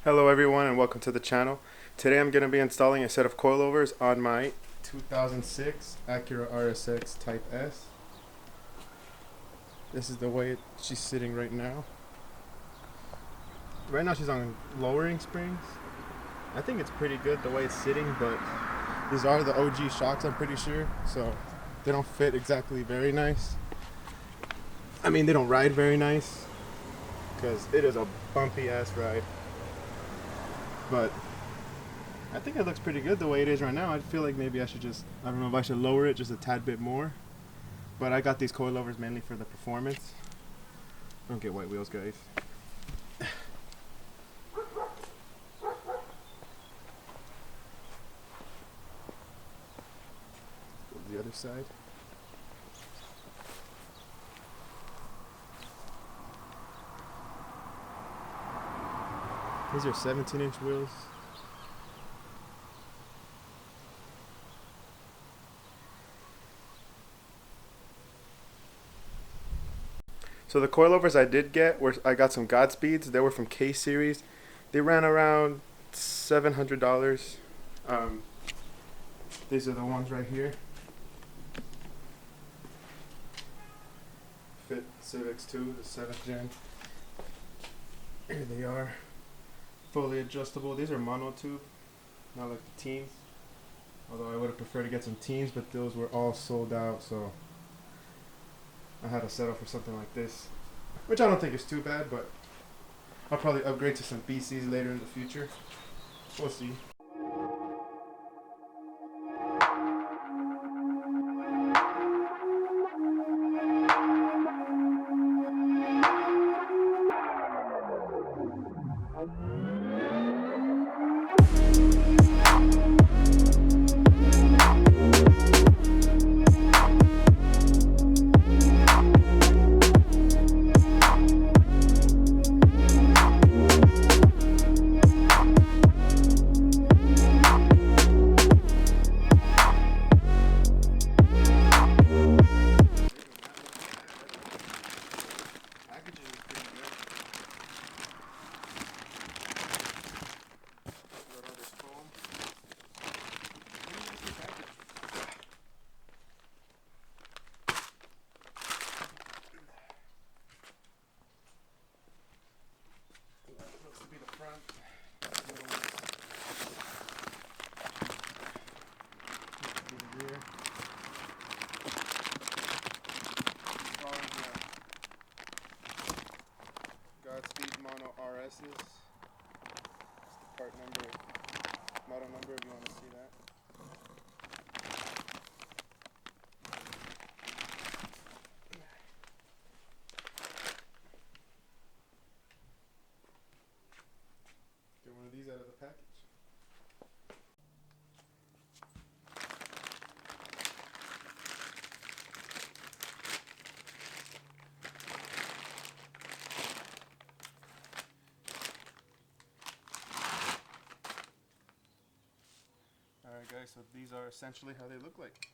Hello everyone and welcome to the channel. Today I'm going to be installing a set of coilovers on my 2006 Acura Rsx Type S. This is the way she's sitting right now. Right now she's on lowering springs. I think it's pretty good the way it's sitting, but these are the OG shocks, I'm pretty sure, so they don't fit exactly very nice. I mean, they don't ride very nice because it is a bumpy ass ride. But I think it looks pretty good the way it is right now. I feel like maybe I should I don't know if I should lower it just a tad bit more. But I got these coilovers mainly for the performance. Don't get white wheels, guys. Go to the other side. These are 17-inch wheels. So the coilovers I did get I got some Godspeeds. They were from K series. They ran around $700. These are the ones right here. Fit Civics 2, the 7th gen. Here they are. Fully adjustable. These are mono tube, not like the teams. Although I would have preferred to get some teams, but those were all sold out, so I had to settle for something like this, which I don't think is too bad, but I'll probably upgrade to some BCs later in the future. We'll see. Godspeed Mono RS. It's the part number, model number if you want to see that. Get one of these out of the package. Alright guys, so these are essentially how they look like.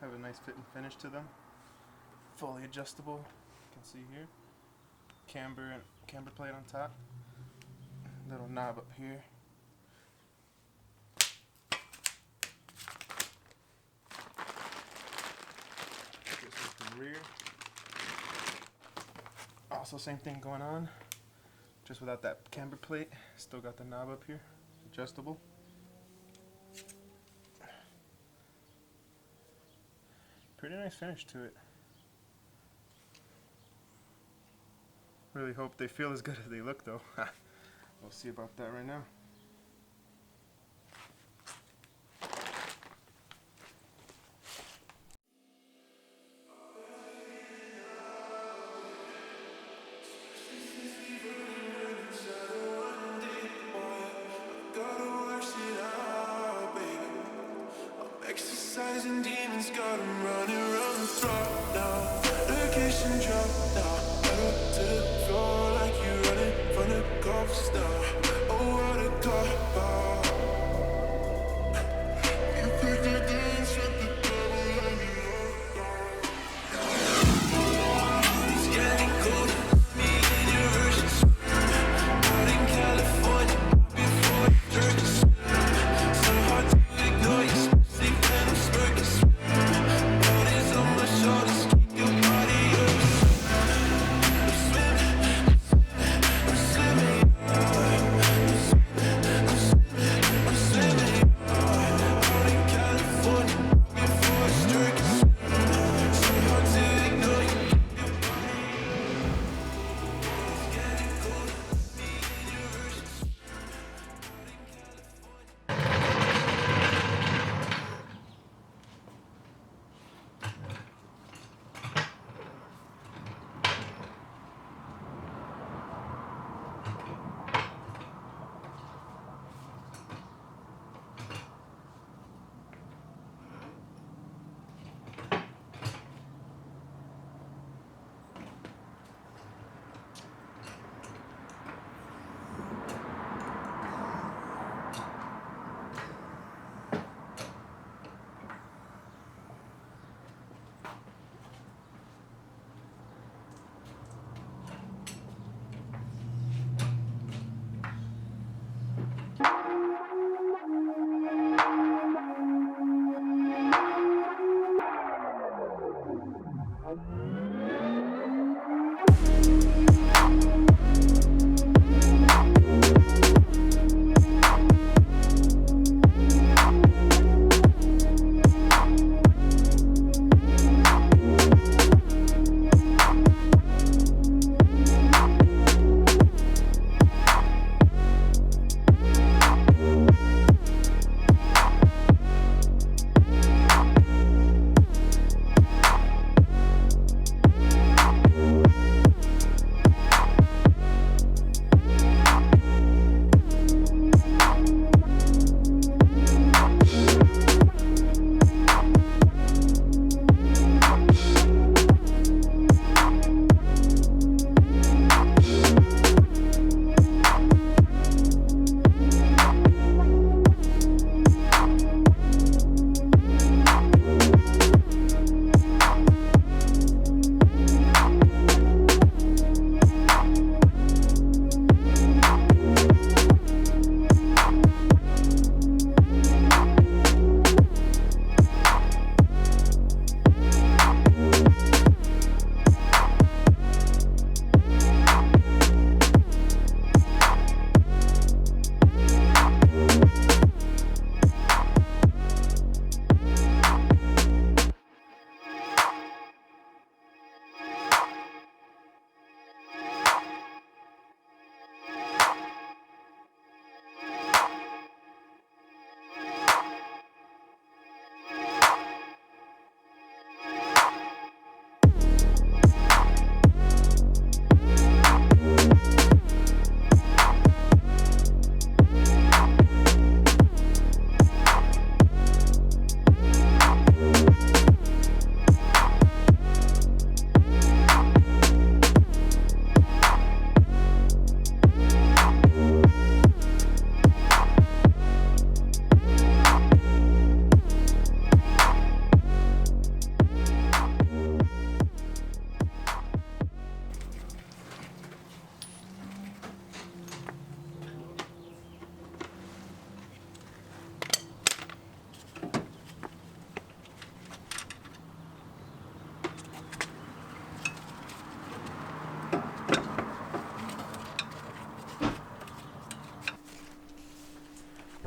Have a nice fit and finish to them. Fully adjustable, you can see here. Camber plate on top. Little knob up here. This is the rear. Also same thing going on. Just without that camber plate, still got the knob up here, adjustable. Pretty nice finish to it. Really hope they feel as good as they look though. We'll see about that right now. Exercising demons, got 'em running around the clock now. Location drop now. Pedal to the floor like you running from the cops now. Oh, what a cop out. You pick the dance with the devil and you look down. It's getting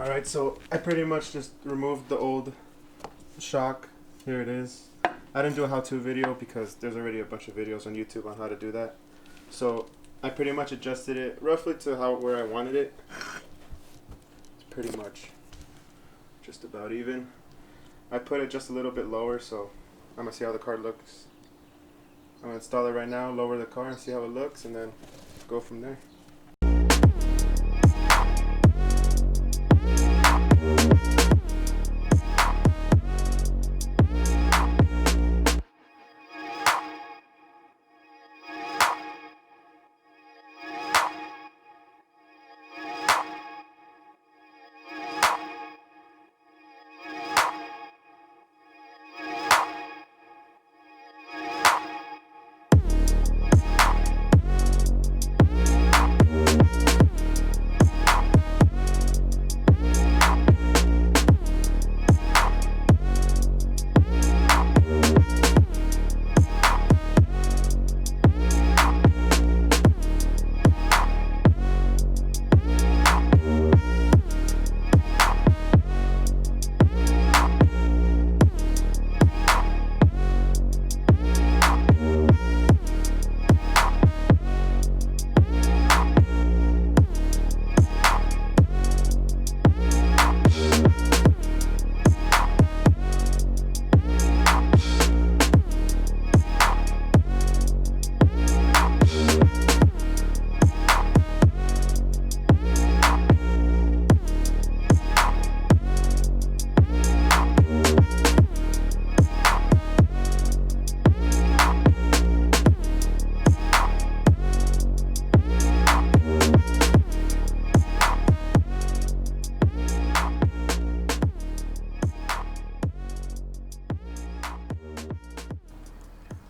Alright, so I pretty much just removed the old shock. Here it is. I didn't do a how-to video because there's already a bunch of videos on YouTube on how to do that. So I pretty much adjusted it roughly to where I wanted it. It's pretty much just about even. I put it just a little bit lower, so I'm gonna see how the car looks. I'm gonna install it right now, lower the car and see how it looks, and then go from there.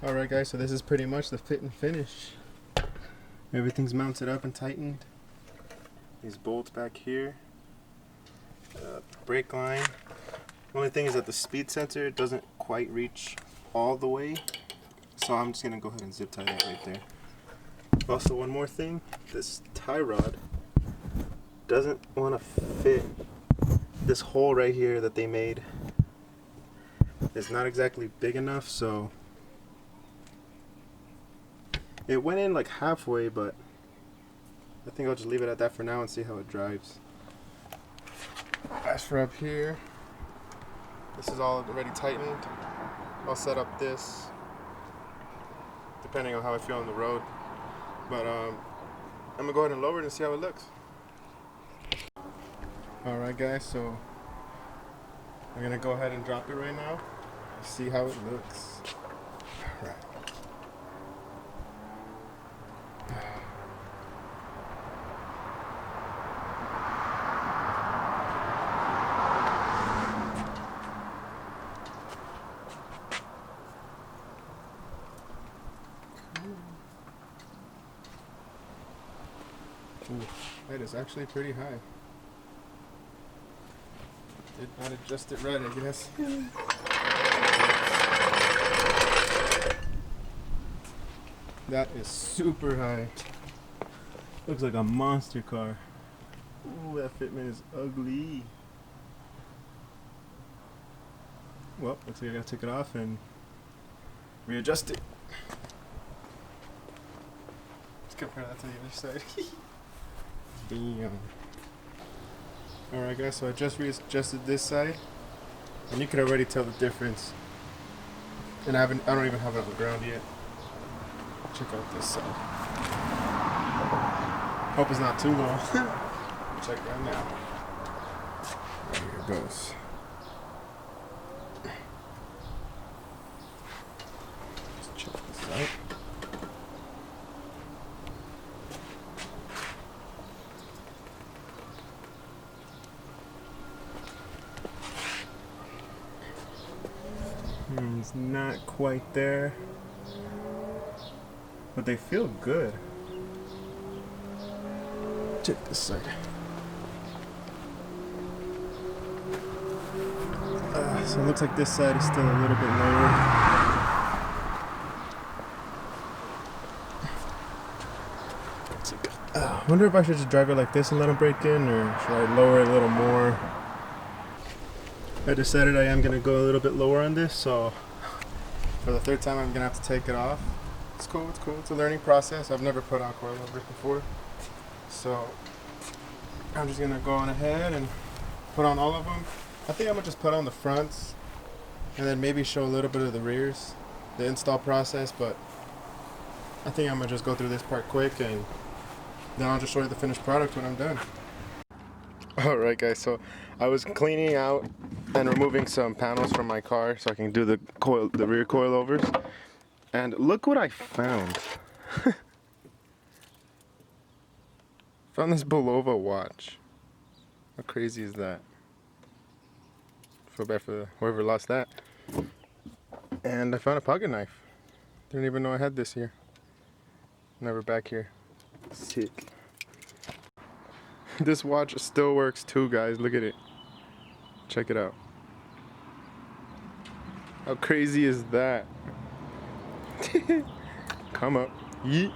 Alright guys, so this is pretty much the fit and finish. Everything's mounted up and tightened. These bolts back here. Brake line. The only thing is that the speed sensor doesn't quite reach all the way. So I'm just going to go ahead and zip tie that right there. Also, one more thing. This tie rod doesn't want to fit this hole right here that they made. It's not exactly big enough, so it went in like halfway, but I think I'll just leave it at that for now and see how it drives. As for up here, this is all already tightened. I'll set up this depending on how I feel on the road. But I'm gonna go ahead and lower it and see how it looks. Alright guys, so I'm gonna go ahead and drop it right now. See how it looks. Alright. Ooh, that is actually pretty high. Did not adjust it right, I guess. That is super high. Looks like a monster car. Ooh, that fitment is ugly. Well, looks like I gotta take it off and readjust it. Let's compare that to the other side. Damn. Alright guys, so I just readjusted this side, and you can already tell the difference. And I don't even have it on the ground yet. Check out this side. Hope it's not too low. Check right now. There it goes. Let's check this out. It's not quite there, but they feel good. Check this side. So it looks like this side is still a little bit lower. I wonder if I should just drive it like this and let them break in, or should I lower it a little more? I decided I am going to go a little bit lower on this, so for the third time I'm going to have to take it off. It's cool, it's cool. It's a learning process. I've never put on coilovers before. So I'm just going to go on ahead and put on all of them. I think I'm going to just put on the fronts and then maybe show a little bit of the rears, the install process, but I think I'm going to just go through this part quick and then I'll just show you the finished product when I'm done. Alright guys, so I was cleaning out and removing some panels from my car so I can do the rear coilovers. And look what I found. Found this Bulova watch. How crazy is that? Feel bad for whoever lost that. And I found a pocket knife. Didn't even know I had this here. Never back here. Sick. This watch still works too, guys. Look at it. Check it out. How crazy is that? Come up. Yeet.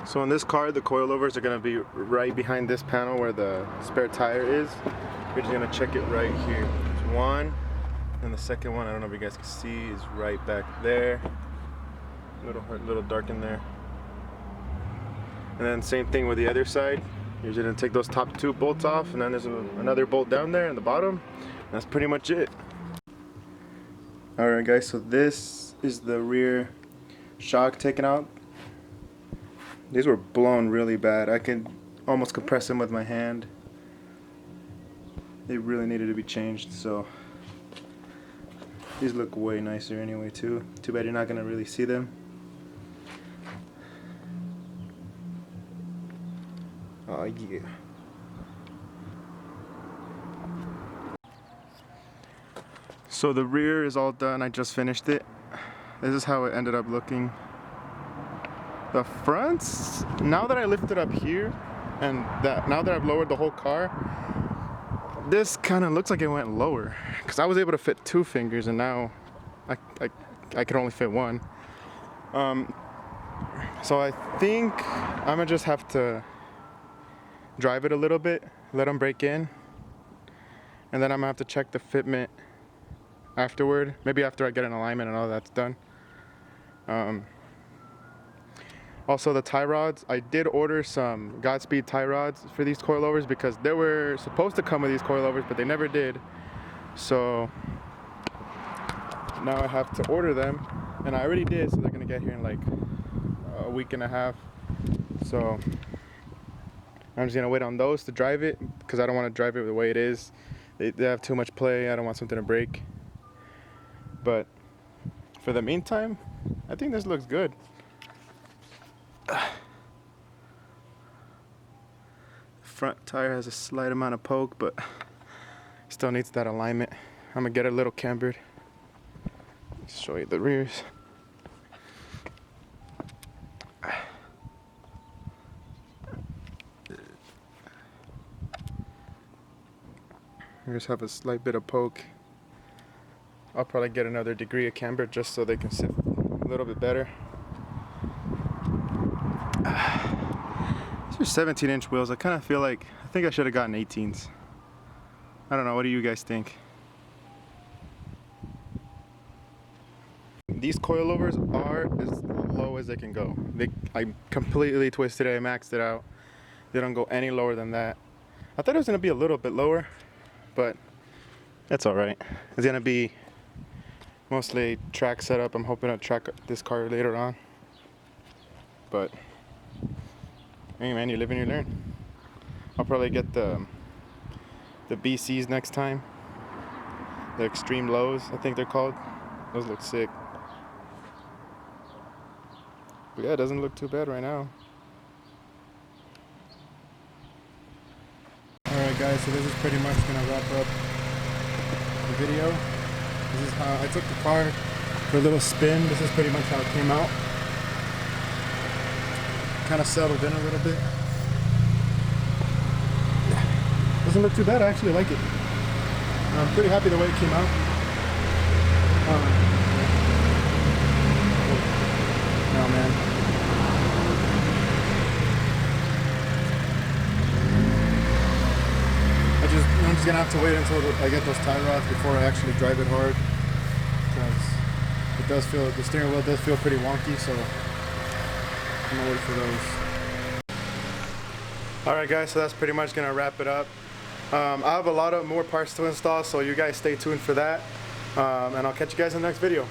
So in this car, the coilovers are gonna be right behind this panel where the spare tire is. We're just gonna check it right here. There's one, and the second one, I don't know if you guys can see, is right back there. Little dark in there. And then same thing with the other side. You're just gonna take those top two bolts off, and then there's another bolt down there in the bottom. That's pretty much it. Alright guys, so this is the rear shock taken out. These were blown really bad. I could almost compress them with my hand. They really needed to be changed, so these look way nicer anyway too. Too bad you're not gonna really see them. Oh yeah. So the rear is all done. I just finished it. This is how it ended up looking. The fronts, now that I lifted up here and now that I've lowered the whole car, this kind of looks like it went lower because I was able to fit 2 fingers and now I could only fit 1. So I think I'm gonna just have to drive it a little bit, let them break in, and then I'm gonna have to check the fitment afterward, maybe after I get an alignment and all that's done. Also the tie rods, I did order some Godspeed tie rods for these coilovers because they were supposed to come with these coilovers, but they never did. So now I have to order them, and I already did, so they're gonna get here in like a week and a half. So I'm just gonna wait on those to drive it because I don't want to drive it the way it is. They have too much play. I don't want something to break. But for the meantime, I think this looks good. Front tire has a slight amount of poke, but still needs that alignment. I'm gonna get it a little cambered. Let's show you the rears. Rears have a slight bit of poke. I'll probably get another degree of camber just so they can sit a little bit better. These are 17-inch wheels. I kind of feel like, I think I should have gotten 18s. I don't know, what do you guys think? These coilovers are as low as they can go. I completely twisted it, I maxed it out. They don't go any lower than that. I thought it was gonna be a little bit lower, but that's all right. It's gonna be mostly track setup. I'm hoping to track this car later on. But hey man, you live and you learn. I'll probably get the BCs next time. The extreme lows, I think they're called. Those look sick. But yeah, it doesn't look too bad right now. Alright guys, so this is pretty much gonna wrap up the video. This is how I took the car for a little spin. This is pretty much how it came out. Kind of settled in a little bit. Doesn't look too bad. I actually like it. I'm pretty happy the way it came out. Oh man. gonna have to wait until I get those tie rods before I actually drive it hard, because it does feel, the steering wheel does feel pretty wonky, so I'm gonna wait for those. Alright guys, so that's pretty much gonna wrap it up. I have a lot of more parts to install, so you guys stay tuned for that, and I'll catch you guys in the next video.